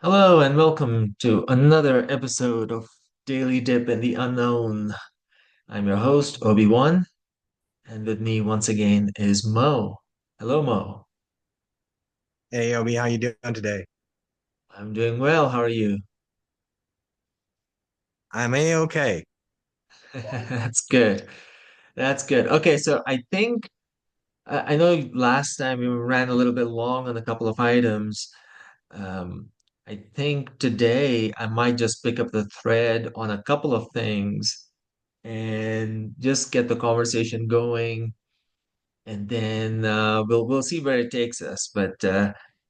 Hello and welcome to another episode of Daily Dip in the Unknown. I'm your host, Obi-Wan, and with me once again is Mo. Hello, Mo. Hey, Obi, how you doing today? I'm doing well. How are you? I'm A-okay. That's good. That's good. Okay, so I know last time we ran a little bit long on a couple of items. Um, I think today I might just pick up the thread on a couple of things and just get the conversation going, and then we'll see where it takes us. But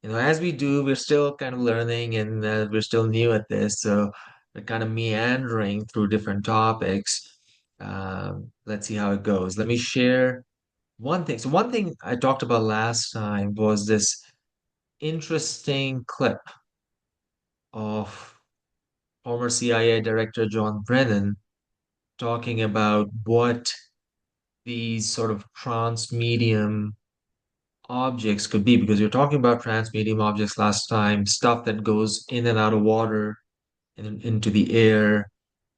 as we do, we're still kind of learning, and we're still new at this, so we're kind of meandering through different topics. Let's see how it goes. Let me share one thing. So one thing I talked about last time was this interesting clip of former CIA Director John Brennan talking about what these sort of transmedium objects could be, because you're talking about transmedium objects last time, stuff that goes in and out of water and into the air,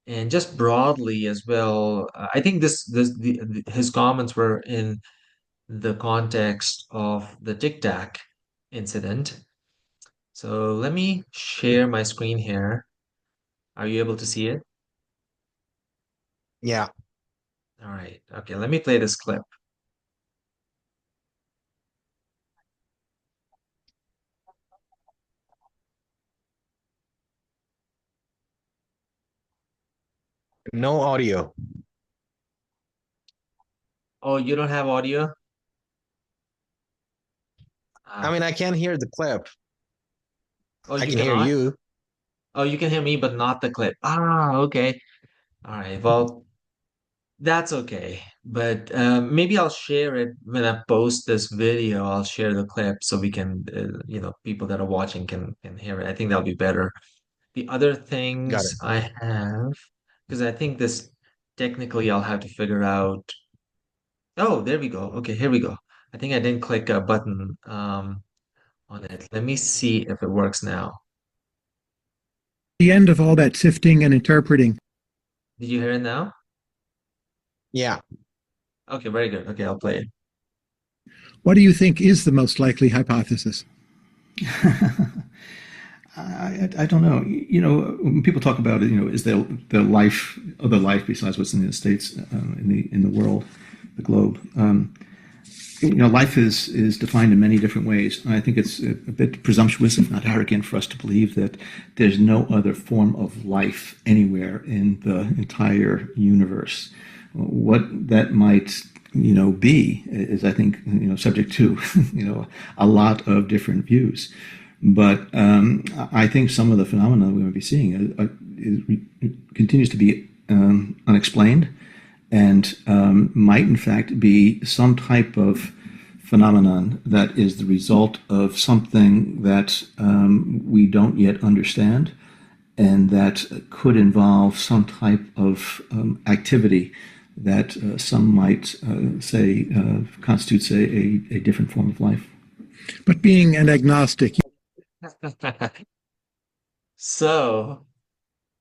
and just broadly as well. I think his comments were in the context of the Tic Tac incident. So let me share my screen here. Are you able to see it? Yeah, All right. Okay, let me play this clip. no audio. Oh, you don't have audio? I mean, Ah. I can hear the clip. Oh, I you can hear cannot? you. Oh, you can hear me, but not the clip. Ah, okay. All right. Well, that's okay. But maybe I'll share it when I post this video. I'll share the clip so we can, people that are watching can hear it. I think that'll be better. The other Got things it. I have, because I think this technically I'll have to figure out. Oh, there we go. Okay, here we go. I think I didn't click a button on it. Let me see if it works now. The end of all that sifting and interpreting. Did you hear it now? Yeah. Okay, very good. Okay, I'll play it. What do you think is the most likely hypothesis? I don't know. When people talk about it, is there life, other life besides what's in the states, in the world, the globe? Life is defined in many different ways. And I think it's a bit presumptuous, if not arrogant, for us to believe that there's no other form of life anywhere in the entire universe. What that might be is, I think, subject to a lot of different views. But I think some of the phenomena we might be seeing continues to be unexplained, and might in fact be some type of phenomenon that is the result of something that we don't yet understand, and that could involve some type of activity that some might say constitutes a different form of life. But being an agnostic, So,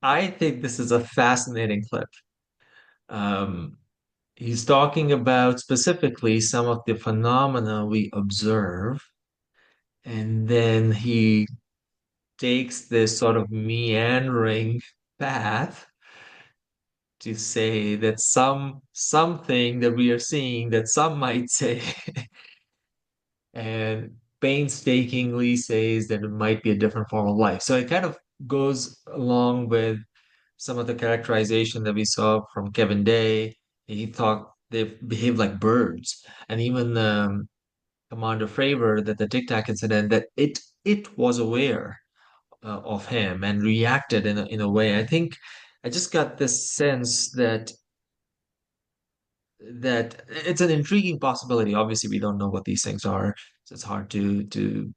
I think this is a fascinating clip. Um, he's talking about specifically some of the phenomena we observe, and then he takes this sort of meandering path to say that something that we are seeing, that some might say, and painstakingly says that it might be a different form of life. So it kind of goes along with some of the characterization that we saw from Kevin Day. He thought they behaved like birds, and even Commander Fravor, that the Tic Tac incident, that it was aware of him and reacted in a way. I think I just got this sense that it's an intriguing possibility. Obviously, we don't know what these things are, so it's hard to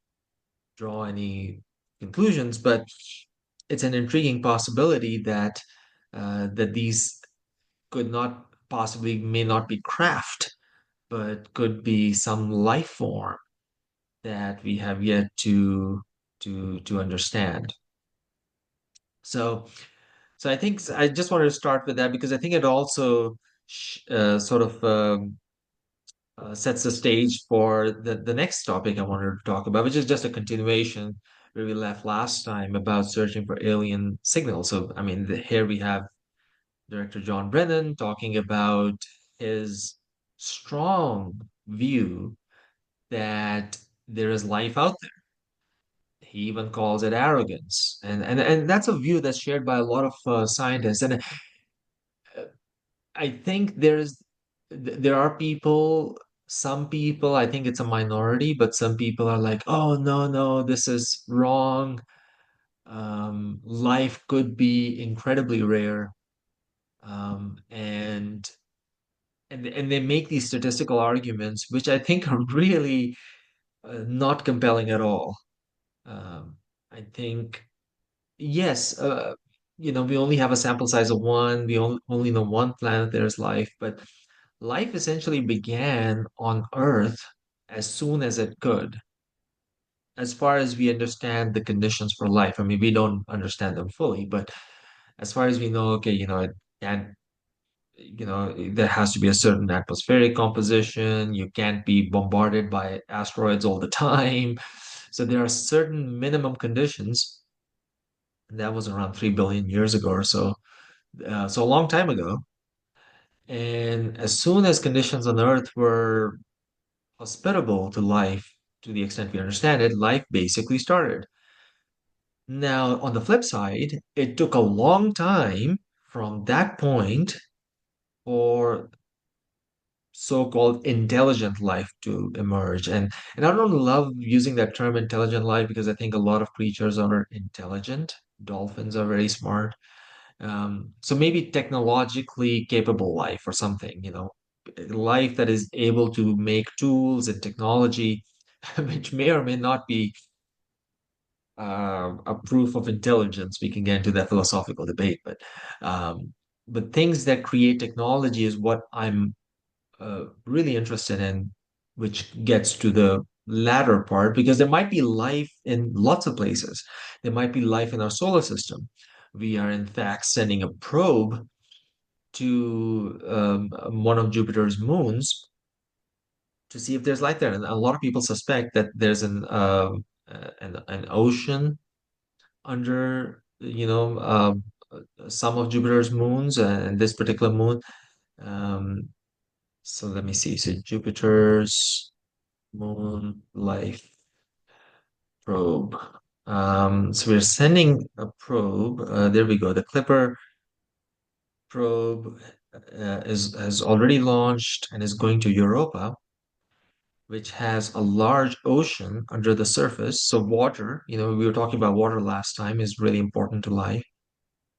draw any conclusions, but it's an intriguing possibility that these could not possibly may not be craft, but could be some life form that we have yet to understand. So, so I think I just wanted to start with that because I think it also sort of sets the stage for the next topic I wanted to talk about, which is just a continuation where we left last time about searching for alien signals. So, I mean, here we have Director John Brennan talking about his strong view that there is life out there. He even calls it arrogance, and that's a view that's shared by a lot of scientists. And I think there are people, some people, I think it's a minority, but some people are like, oh no, no, this is wrong. Life could be incredibly rare. And they make these statistical arguments, which I think are really not compelling at all. I think yes, we only have a sample size of one. We only know one planet there's life, but life essentially began on Earth as soon as it could, as far as we understand the conditions for life. I mean, we don't understand them fully, but as far as we know, okay, it can't, there has to be a certain atmospheric composition. You can't be bombarded by asteroids all the time. So there are certain minimum conditions. That was around 3 billion years ago or so. So a long time ago. And as soon as conditions on Earth were hospitable to life, to the extent we understand it, life basically started. Now, on the flip side, it took a long time from that point for so-called intelligent life to emerge. And I don't love using that term intelligent life because I think a lot of creatures are intelligent. Dolphins are very smart. So maybe technologically capable life or something, life that is able to make tools and technology, which may or may not be a proof of intelligence. We can get into that philosophical debate, but things that create technology is what I'm really interested in, which gets to the latter part, because there might be life in lots of places. There might be life in our solar system. We are, in fact, sending a probe to one of Jupiter's moons to see if there's life there. And a lot of people suspect that there's an ocean under, some of Jupiter's moons and this particular moon. Um, so let me see. So Jupiter's moon life probe. So we're sending a probe. There we go. The Clipper probe has already launched and is going to Europa, which has a large ocean under the surface. So water, we were talking about water last time, is really important to life.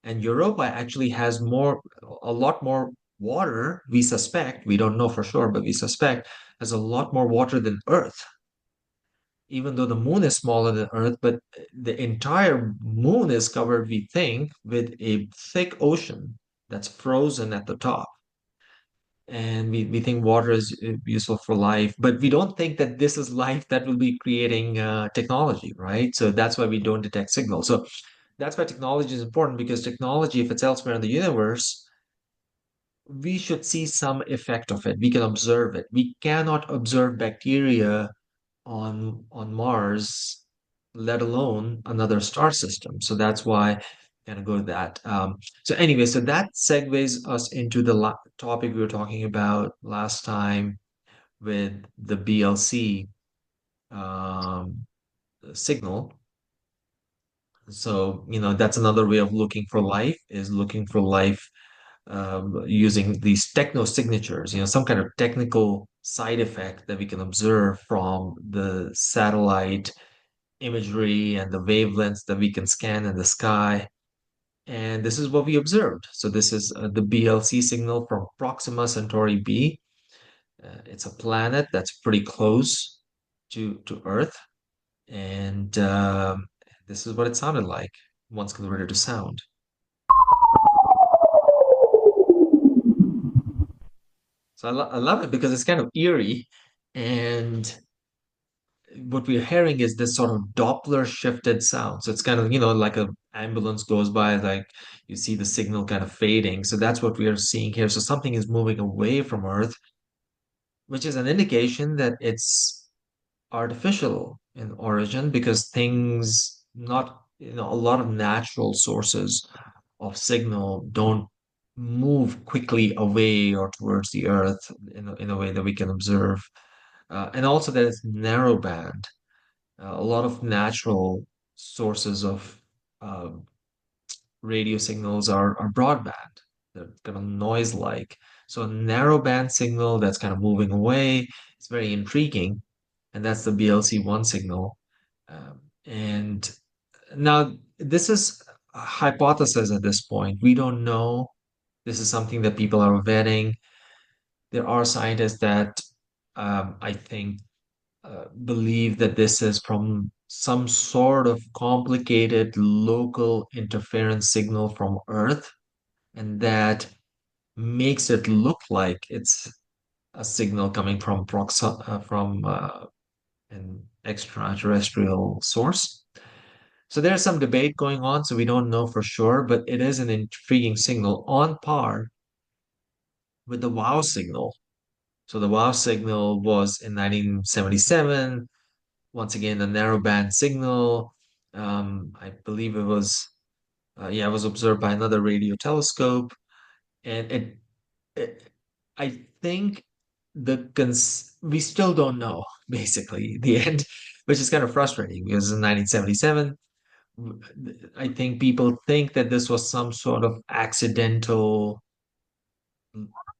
And Europa actually has a lot more water, we suspect, we don't know for sure, but we suspect has a lot more water than Earth, even though the moon is smaller than Earth, but the entire moon is covered, we think, with a thick ocean that's frozen at the top. And we think water is useful for life, but we don't think that this is life that will be creating technology, right? So that's why we don't detect signals. So that's why technology is important, because technology, if it's elsewhere in the universe, we should see some effect of it. We can observe it. We cannot observe bacteria on Mars, let alone another star system. So that's why I'm gonna go to that. So anyway, so that segues us into the topic we were talking about last time with the BLC um, signal. So, that's another way of looking for life, is looking for life using these techno signatures, some kind of technical side effect that we can observe from the satellite imagery and the wavelengths that we can scan in the sky. And this is what we observed. So this is the BLC signal from Proxima Centauri b. It's a planet that's pretty close to Earth. And this is what it sounded like once converted to sound. So I love it because it's kind of eerie, and what we're hearing is this sort of Doppler shifted sound. So it's kind of, like a ambulance goes by, like you see the signal kind of fading. So that's what we are seeing here. So something is moving away from Earth, which is an indication that it's artificial in origin because things not, a lot of natural sources of signal don't move quickly away or towards the Earth in a way that we can observe. And also that it's narrowband. A lot of natural sources of uh, radio signals are broadband. They're kind of noise-like. So a narrowband signal that's kind of moving away, it's very intriguing, and that's the BLC1 signal. And now this is a hypothesis at this point. We don't know. This is something that people are vetting. There are scientists that I think believe that this is from some sort of complicated local interference signal from Earth, and that makes it look like it's a signal coming from an extraterrestrial source. So there's some debate going on, so we don't know for sure, but it is an intriguing signal on par with the WOW signal. So the WOW signal was in 1977, once again, a narrowband signal. I believe it was observed by another radio telescope, and it I think we still don't know basically the end, which is kind of frustrating because in 1977, I think people think that this was some sort of accidental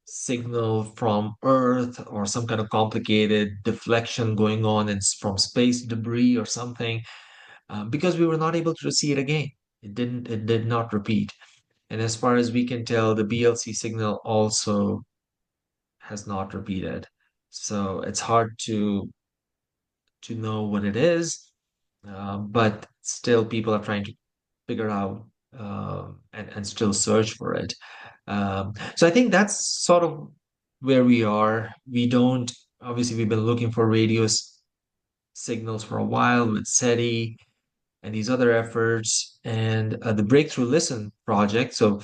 signal from Earth or some kind of complicated deflection going on from space debris or something, because we were not able to see it again. It did not repeat. And as far as we can tell, the BLC signal also has not repeated. So it's hard to know what it is, but still people are trying to figure out and still search for it. So I think that's sort of where we are. We don't, obviously, we've been looking for signals for a while with SETI and these other efforts and the Breakthrough Listen project. So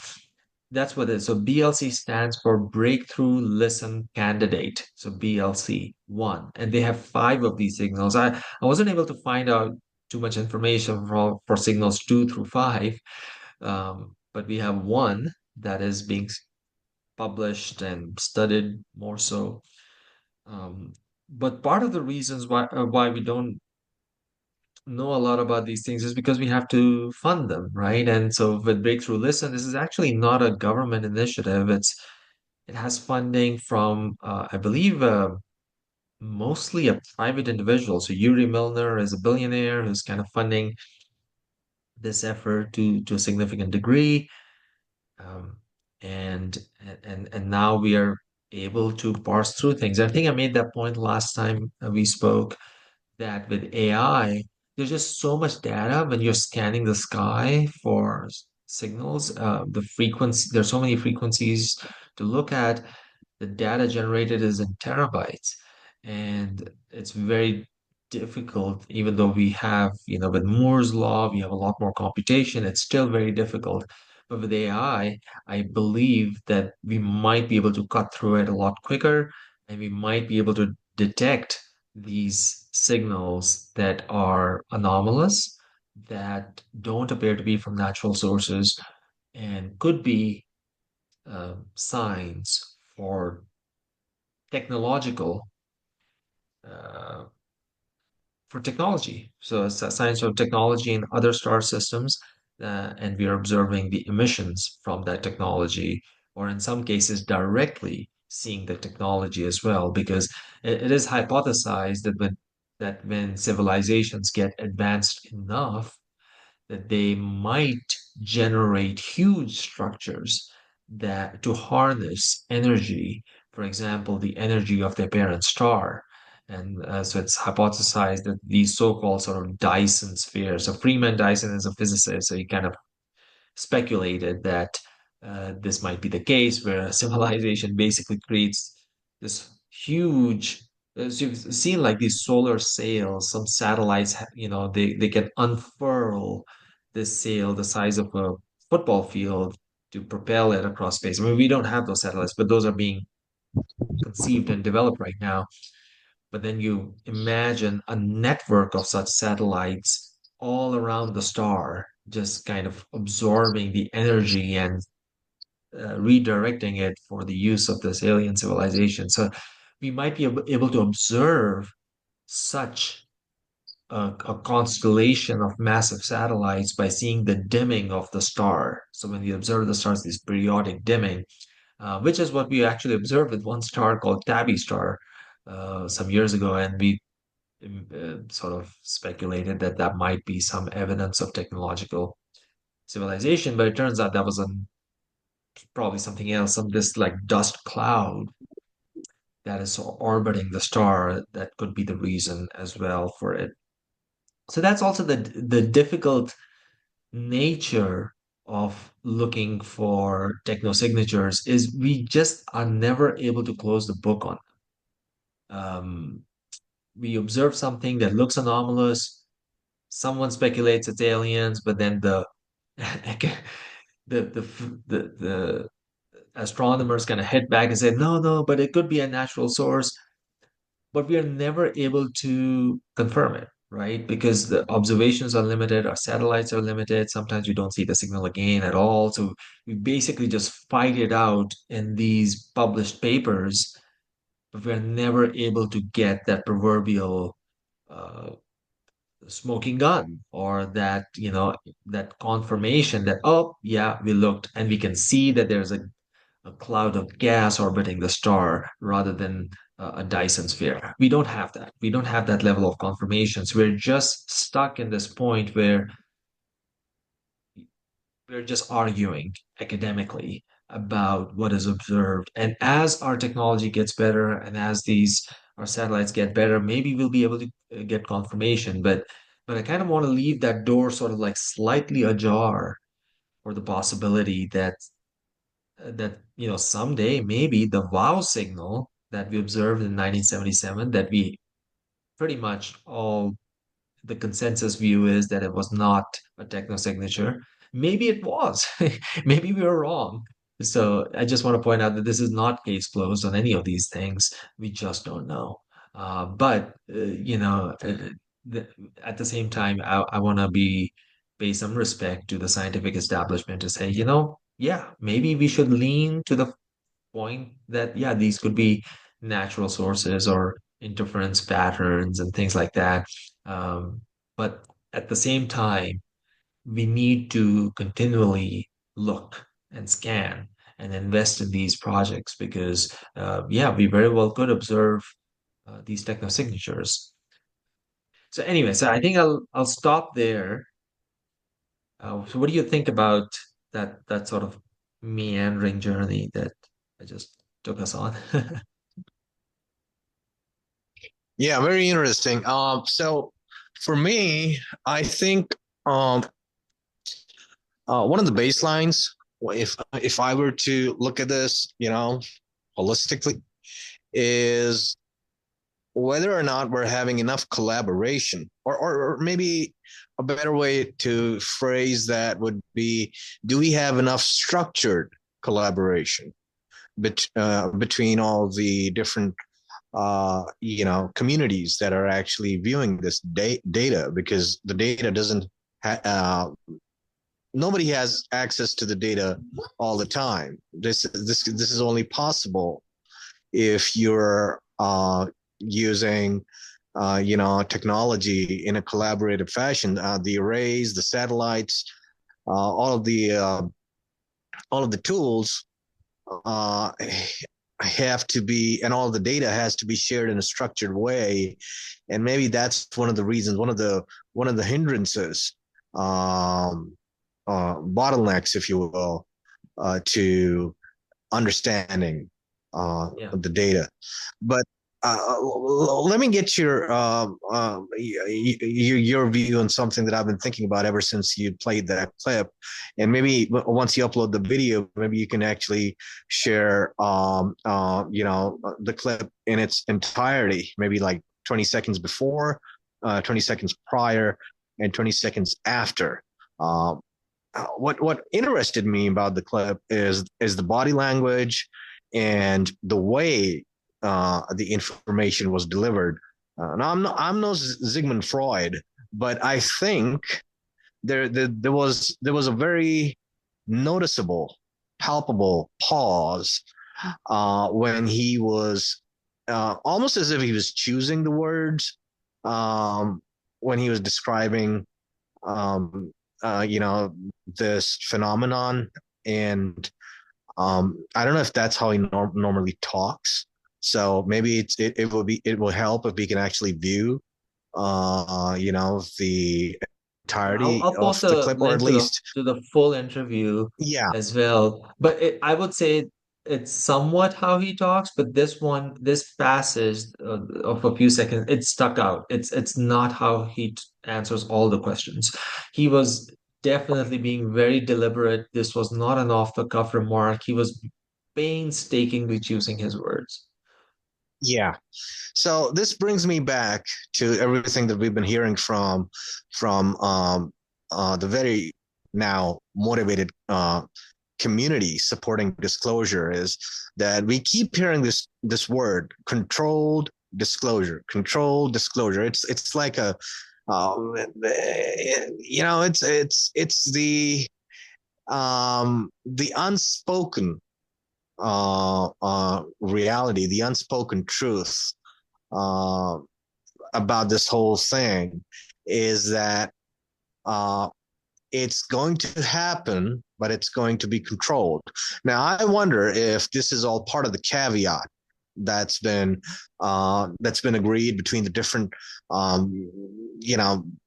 that's what it is. So BLC stands for Breakthrough Listen Candidate. So BLC1. And they have five of these signals. I wasn't able to find out too much information for signals two through five, but we have one that is being published and studied more so. But part of the reasons why we don't know a lot about these things is because we have to fund them, right? And so with Breakthrough Listen, this is actually not a government initiative. It has funding from I believe mostly a private individual. So Yuri Milner is a billionaire who's kind of funding this effort to a significant degree. Um, and and now we are able to parse through things. I think I made that point last time we spoke that with AI, there's just so much data when you're scanning the sky for signals. The frequency, there's so many frequencies to look at. The data generated is in terabytes, and it's very difficult, even though we have, with Moore's law, we have a lot more computation, it's still very difficult. But with AI, I believe that we might be able to cut through it a lot quicker, and we might be able to detect these signals that are anomalous, that don't appear to be from natural sources, and could be signs for technological uh, for technology. So it's a science of technology in other star systems, and we are observing the emissions from that technology, or in some cases directly seeing the technology as well, because it is hypothesized that when civilizations get advanced enough, that they might generate huge structures that to harness energy, for example, the energy of their parent star. And so it's hypothesized that these so-called sort of Dyson spheres. So Freeman Dyson is a physicist, so he kind of speculated that this might be the case where a civilization basically creates this huge as you've seen, like these solar sails, some satellites, they can unfurl this sail the size of a football field to propel it across space. I mean, we don't have those satellites, but those are being conceived and developed right now. But then you imagine a network of such satellites all around the star, just kind of absorbing the energy and redirecting it for the use of this alien civilization. So we might be able to observe such a constellation of massive satellites by seeing the dimming of the star. So when we observe the stars, this periodic dimming, which is what we actually observed with one star called Tabby star some years ago, and we sort of speculated that that might be some evidence of technological civilization, but it turns out that was probably something else, some this like dust cloud that is orbiting the star that could be the reason as well for it. So that's also the difficult nature of looking for technosignatures is we just are never able to close the book on them. We observe something that looks anomalous. Someone speculates it's aliens, but then the astronomers kind of hit back and say, no, no, but it could be a natural source. But we are never able to confirm it, right? Because the observations are limited, our satellites are limited. Sometimes we don't see the signal again at all. So we basically just fight it out in these published papers, but we're never able to get that proverbial uh, smoking gun or that, that confirmation that, oh, yeah, we looked and we can see that there's a cloud of gas orbiting the star rather than a Dyson sphere. We don't have that. We don't have that level of confirmations. We're just stuck in this point where we're just arguing academically about what is observed. And as our technology gets better and as these our satellites get better, maybe we'll be able to get confirmation. But I kind of want to leave that door sort of like slightly ajar for the possibility that someday maybe the wow signal that we observed in 1977 that we pretty much all the consensus view is that it was not a techno signature. Maybe it was. Maybe we were wrong. So I just want to point out that this is not case closed on any of these things. We just don't know. But the, at the same time, I want to be pay some respect to the scientific establishment to say, yeah, maybe we should lean to the point that, yeah, these could be natural sources or interference patterns and things like that. Um, but at the same time, we need to continually look and scan and invest in these projects because, yeah, we very well could observe these technosignatures. So anyway, so I think I'll stop there. So what do you think about that sort of meandering journey that I just took us on? Yeah, very interesting. So for me, I think one of the baselines, if I were to look at this, holistically, is whether or not we're having enough collaboration, or maybe a better way to phrase that would be, do we have enough structured collaboration between all the different communities that are actually viewing this data, because the data doesn't nobody has access to the data all the time. This is only possible if you're using technology in a collaborative fashion. The arrays, the satellites, all of the tools uh, have to be, and all the data has to be shared in a structured way. And maybe that's one of the reasons, one of the hindrances, bottlenecks, if you will, to understanding Yeah. the data. But let me get your view on something that I've been thinking about ever since you played that clip, and maybe once you upload the video, maybe you can actually share the clip in its entirety, maybe like 20 seconds before, 20 seconds prior, and 20 seconds after. Um, what interested me about the clip is the body language and the way the information was delivered. Now I'm no Sigmund Freud, but I think there was a very noticeable, palpable pause when he was almost as if he was choosing the words when he was describing um, this phenomenon. And I don't know if that's how he normally talks. So maybe it will help if we can actually view the entirety I'll of post the a clip, or at link to the least full interview yeah. as well. But I would say it's somewhat how he talks, but this passage of a few seconds, it stuck out. It's not how he answers all the questions. He was definitely being very deliberate. This was not an off-the-cuff remark. He was painstakingly choosing his words. Yeah. So this brings me back to everything that we've been hearing from the very now motivated community supporting disclosure, is that we keep hearing this word, controlled disclosure. It's like a it's the unspoken reality, the unspoken truth uh, about this whole thing, is that uh, it's going to happen, but it's going to be controlled. Now, I wonder if this is all part of the caveat that's been agreed between the different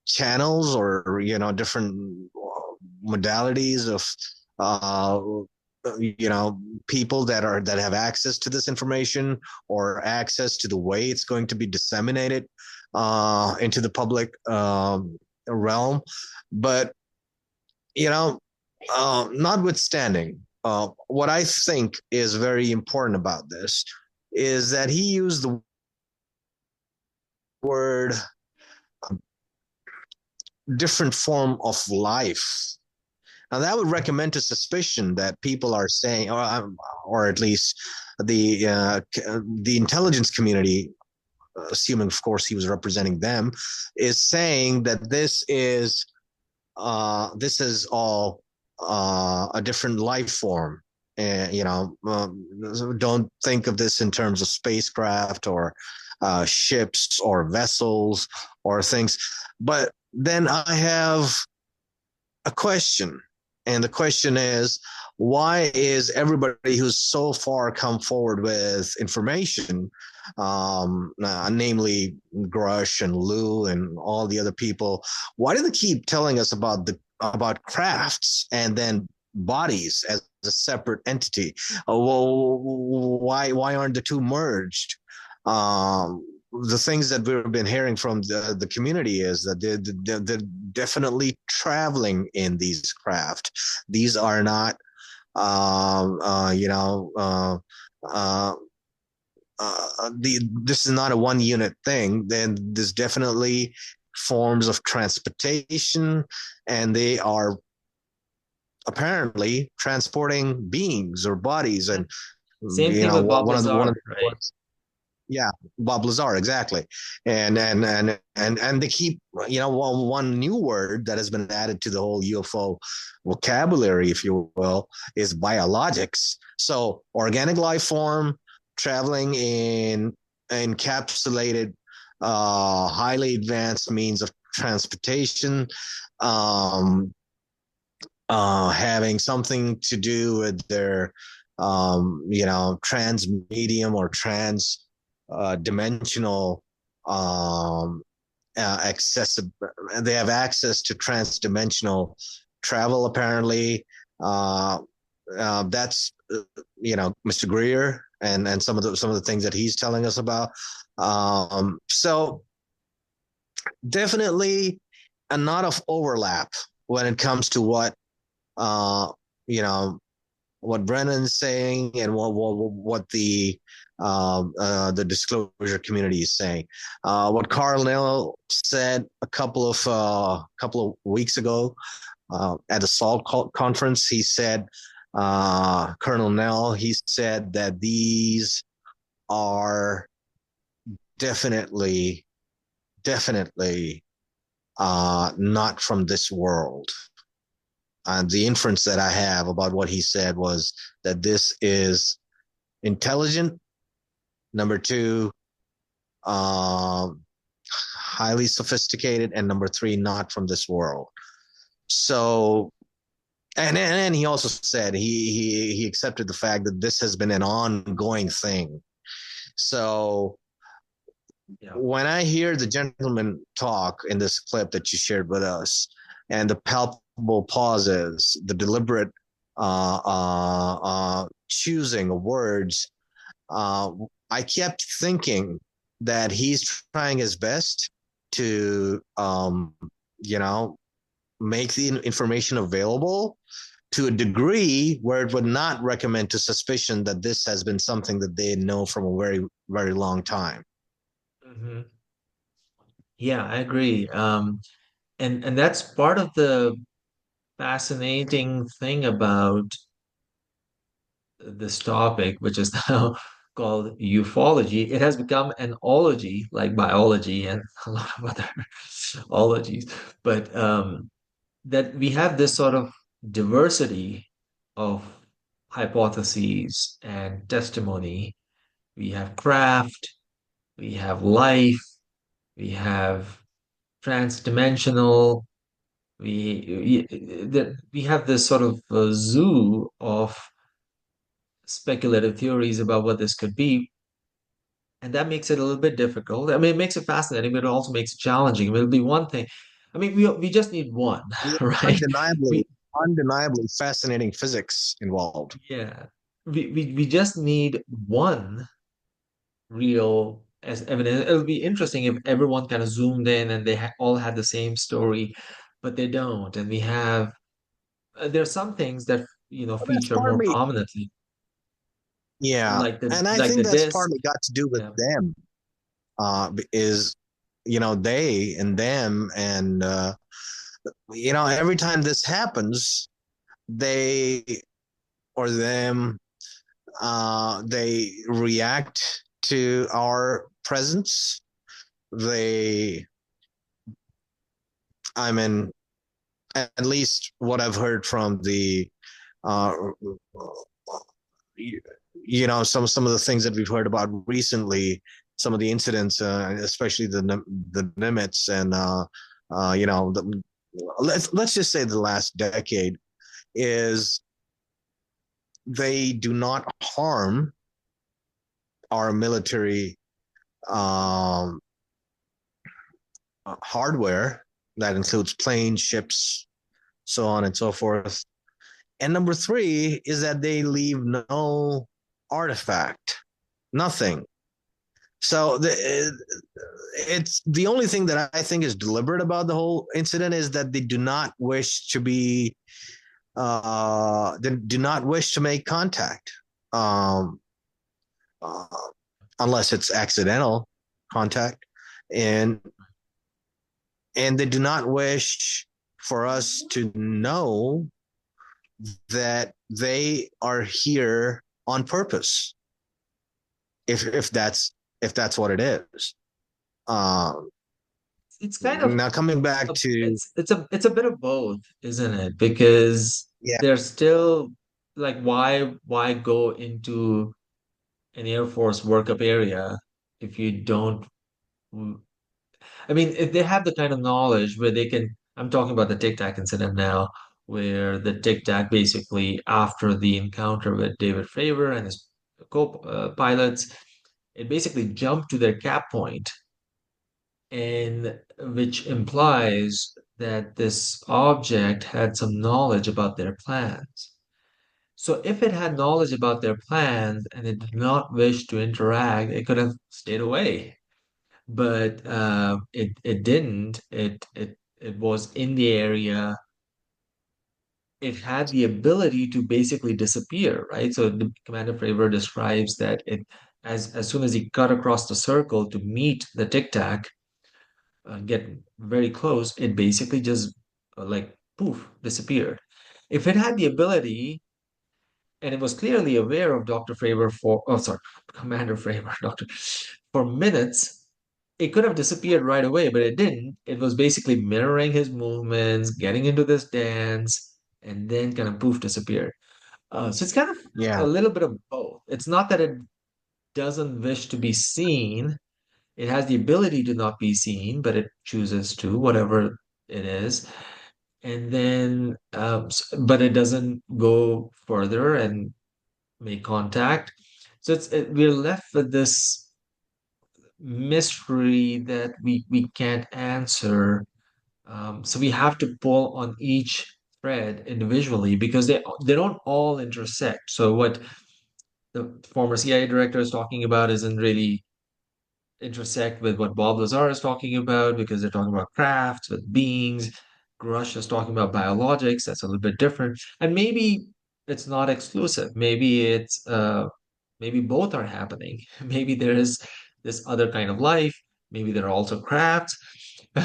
channels, or different modalities of uh, people that have access to this information, or access to the way it's going to be disseminated into the public realm. But notwithstanding, what I think is very important about this is that he used the word different form of life. Now, that would recommend to suspicion that people are saying, or at least the intelligence community, assuming, of course, he was representing them, is saying that this is all a different life form. And don't think of this in terms of spacecraft, or ships, or vessels, or things. But then I have a question, and the question is, why is everybody who's so far come forward with information, namely Grush and Lou and all the other people, why do they keep telling us about crafts and then bodies as a separate entity? Well, why aren't the two merged? The things that we've been hearing from the community is that they're definitely traveling in these craft. These are not, um, uh, you know, uh, uh, this is not a one unit thing. Then there's definitely forms of transportation, and they are apparently transporting beings or bodies. And Same thing with Bob one of Lazar, the right? yeah, Bob Lazar, exactly. And they keep, one new word that has been added to the whole UFO vocabulary, if you will, is biologics. So organic life form traveling in encapsulated, highly advanced means of transportation, um, having something to do with their, trans medium, or trans dimensional accessible. They have access to trans-dimensional travel, apparently. That's Mr. Greer and some of the things that he's telling us about. So definitely a lot of overlap when it comes to what uh, you know what Brennan's saying and what the disclosure community is saying. What Carl Nell said a couple of weeks ago at the SALT conference, he said, Colonel Nell, he said that these are definitely, definitely not from this world. And the inference that I have about what he said was that this is intelligent. Number two, highly sophisticated, and number three, not from this world. So, and he also said he accepted the fact that this has been an ongoing thing. So Yeah. when I hear the gentleman talk in this clip that you shared with us, and the palpable pauses, the deliberate choosing of words, uh, I kept thinking that he's trying his best to, you know, make the information available to a degree where it would not recommend to suspicion that this has been something that they know from a very, very long time. Hmm. Yeah, I agree. And that's part of the fascinating thing about this topic, which is now called ufology. It has become an ology, like biology and a lot of other ologies. But that we have this sort of diversity of hypotheses and testimony. We have craft, we have life, we have transdimensional. We have this sort of zoo of speculative theories about what this could be, and that makes it a little bit difficult. I mean, it makes it fascinating, but it also makes it challenging. I mean, it'll be one thing. I mean, we just need one, right? Undeniably, We undeniably fascinating physics involved. Yeah, we just need one real as evidence. It'll be interesting if everyone kind of zoomed in and they all had the same story, but they don't. And we have there are some things that Well, that's feature more partly, prominently, yeah, and I like the think that's disc. partly got to do with Yeah. them. Is they and them, and every time this happens, they or them, they react to our presence. They, I mean, at least what I've heard from the uh, some of the things that we've heard about recently, some of the incidents, especially the Nimitz, and let's just say the last decade, is they do not harm our military um, hardware. That includes planes, ships, so on and so forth. And number three is that they leave no artifact, nothing. So it's the only thing that I think is deliberate about the whole incident is that they do not wish to be, they do not wish to make contact, um, uh, unless it's accidental contact, and they do not wish for us to know that they are here on purpose. If that's what it is. Um, It's kind of Now coming back a, to, it's a bit of both, isn't it? Because yeah, there's still like why go into an Air Force workup area if you don't I mean, if they have the kind of knowledge where they can, I'm talking about the Tic Tac incident now, where the Tic Tac basically, after the encounter with David Fravor and his co-pilots, it basically jumped to their cap point, and which implies that this object had some knowledge about their plans. So if it had knowledge about their plans and it did not wish to interact, it could have stayed away. But it didn't. It was in the area. It had the ability to basically disappear, right? So the Commander Fravor describes that it as soon as he cut across the circle to meet the Tic Tac, get very close, it basically just like poof disappeared. If it had the ability and it was clearly aware of Dr. Fravor for, oh, sorry, Commander Fravor, Dr. for minutes, it could have disappeared right away, but it didn't. It was basically mirroring his movements, getting into this dance, and then kind of poof disappeared. So it's kind of a Yeah. little bit of both. It's not that it doesn't wish to be seen. It has the ability to not be seen, but it chooses to, whatever it is. And then, but it doesn't go further and make contact. So we're left with this mystery that we can't answer. So we have to pull on each thread individually because they don't all intersect. So what the former CIA director is talking about isn't really intersect with what Bob Lazar is talking about because they're talking about crafts with beings. Grush is talking about biologics. That's a little bit different. And maybe it's not exclusive. Maybe both are happening. Maybe there is this other kind of life. Maybe there are also crafts.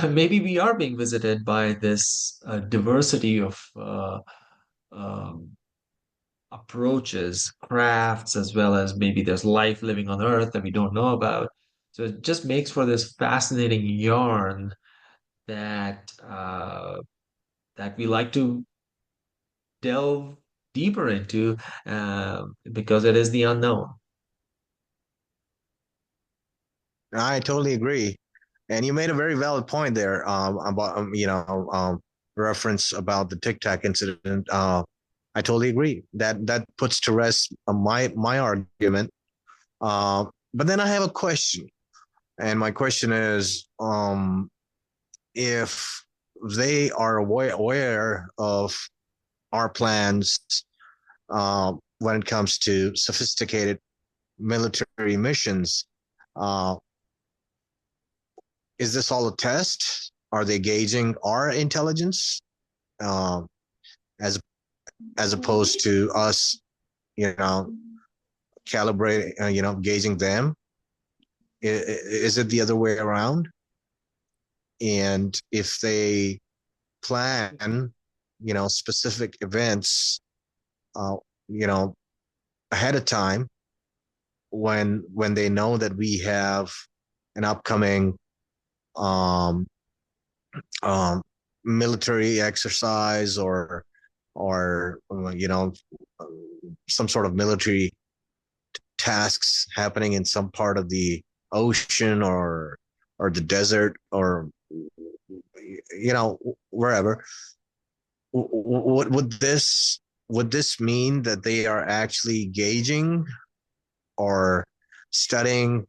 Maybe we are being visited by this diversity of um, approaches, crafts, as well as maybe there's life living on Earth that we don't know about. So it just makes for this fascinating yarn that we like to delve deeper into because it is the unknown. I totally agree. And you made a very valid point there about, reference about the Tic Tac incident. I totally agree. That puts to rest my argument. But then I have a question. And my question is, if they are aware of our plans when it comes to sophisticated military missions, uh, is this all a test? Are they gauging our intelligence uh, as as opposed to us, you know, calibrating, gauging them? Is it the other way around? And if they plan, specific events, uh, you know, ahead of time, when they know that we have an upcoming um, um, military exercise or some sort of military tasks happening in some part of the ocean or the desert or wherever. Would this mean that they are actually gauging or studying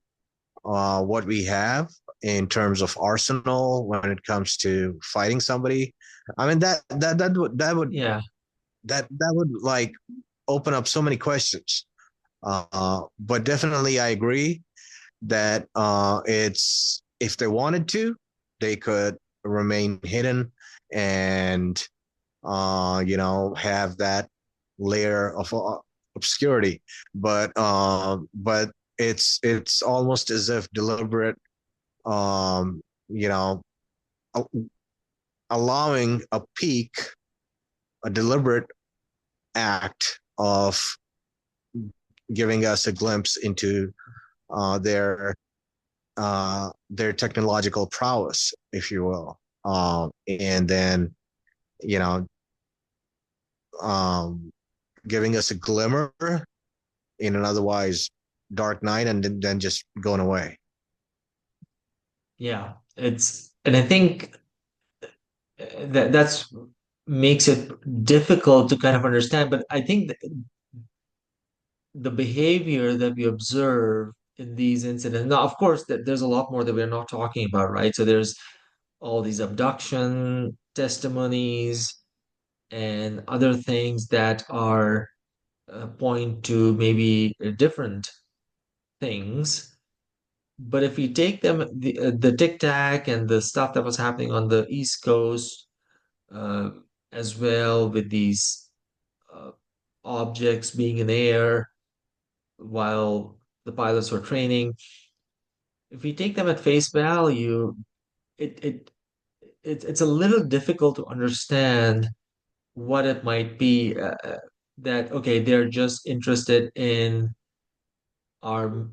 what we have in terms of arsenal when it comes to fighting somebody? I mean, Yeah, that would like open up so many questions. But definitely, I agree that it's if they wanted to, they could remain hidden and have that layer of obscurity. But it's almost as if deliberate, um, you know, allowing a deliberate act of giving us a glimpse into uh, their their technological prowess, if you will, and then you know um, giving us a glimmer in an otherwise dark night, and then just going away. yeah. And I think that's makes it difficult to kind of understand. But I think the behavior that we observe in these incidents. Now, of course, there's a lot more that we're not talking about, right? So there's all these abduction testimonies and other things that are point to maybe different things. But if you take them, the tic tac and the stuff that was happening on the East Coast, uh, as well with these uh, objects being in the air while the pilots were training, if we take them at face value, it it it's a little difficult to understand what it might be. That okay, they're just interested in our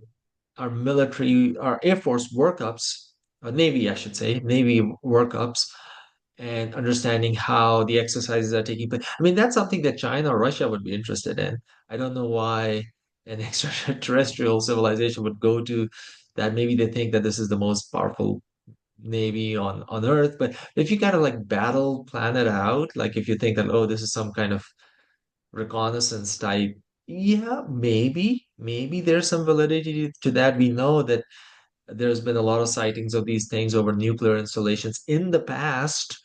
our military, our Air Force workups, Navy, I should say, Navy workups, and understanding how the exercises are taking place. I mean, that's something that China or Russia would be interested in. I don't know why an extraterrestrial civilization would go to that. Maybe they think that this is the most powerful Navy on Earth. But if you kind of like battle plan it out, like if you think that, oh, this is some kind of reconnaissance type, yeah, maybe there's some validity to that. We know that there's been a lot of sightings of these things over nuclear installations in the past,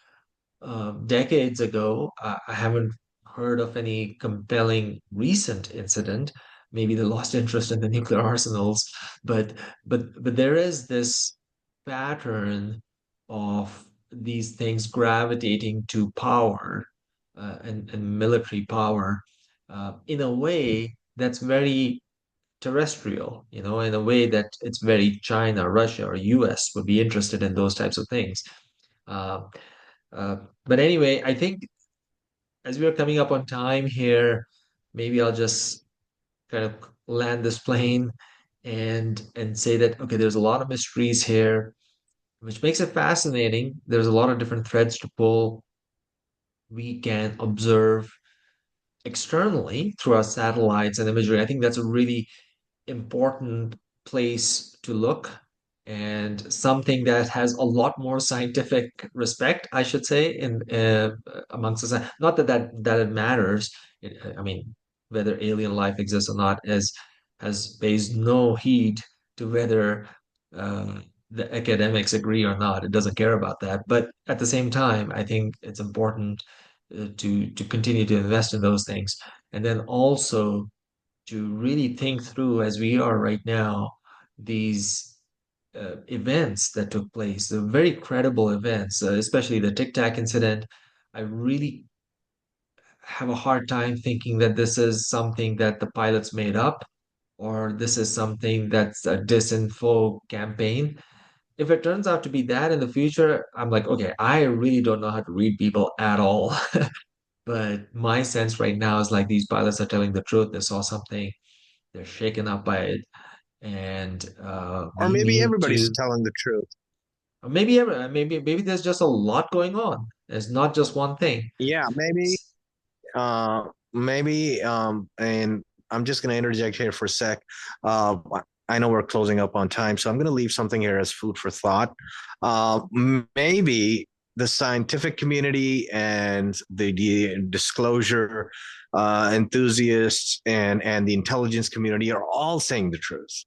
decades ago. I haven't heard of any compelling recent incident. Maybe they lost interest in the nuclear arsenals, but but there is this pattern of these things gravitating to power, and military power, in a way that's very terrestrial, in a way that it's very China, Russia, or US would be interested in those types of things. Uh, but anyway, I think as we are coming up on time here, maybe I'll just kind of land this plane and say that okay, there's a lot of mysteries here, which makes it fascinating. There's a lot of different threads to pull. We can observe externally through our satellites and imagery. I think that's a really important place to look, and something that has a lot more scientific respect, I should say, in amongst us. Not that it matters. I mean, whether alien life exists or not has pays no heed to whether the academics agree or not. It doesn't care about that. But at the same time, I think it's important to continue to invest in those things, and then also to really think through, as we are right now, these events that took place, the very credible events, especially the Tic Tac incident. I really have a hard time thinking that this is something that the pilots made up, or this is something that's a disinfo campaign. If it turns out to be that in the future, I'm like, okay, I really don't know how to read people at all. But my sense right now is like these pilots are telling the truth. They saw something, they're shaken up by it, and Or we maybe need everybody's to telling the truth. maybe there's just a lot going on. There's not just one thing. Yeah, maybe, and I'm just going to interject here for a sec. Uh, I know we're closing up on time, so I'm going to leave something here as food for thought. Maybe the scientific community and the disclosure enthusiasts and the intelligence community are all saying the truth.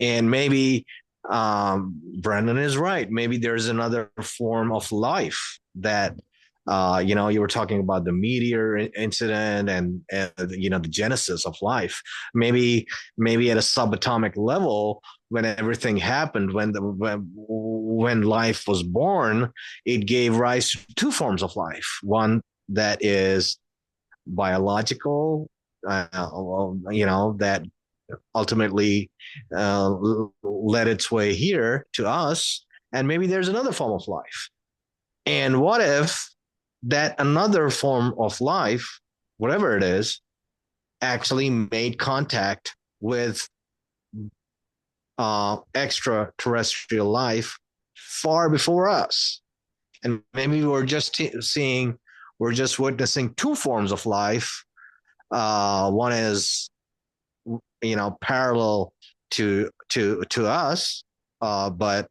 And maybe Brendan is right. Maybe there's another form of life that you were talking about the meteor incident and the genesis of life. Maybe at a subatomic level, when everything happened, when life was born, it gave rise to two forms of life. One that is biological, that ultimately led its way here to us. And maybe there's another form of life. And what if that another form of life, whatever it is, actually made contact with extraterrestrial life far before us? And maybe we're just witnessing two forms of life. One is parallel to us, but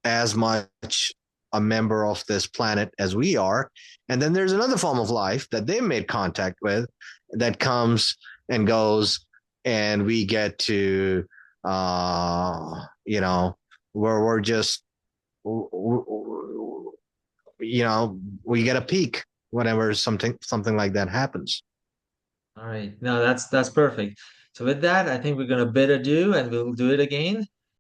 as much a member of this planet as we are. And then there's another form of life that they made contact with that comes and goes, and we get to where we're just we get a peek whenever something like that happens. All right. No, that's perfect. So with that, I think we're gonna bid adieu and we'll do it again.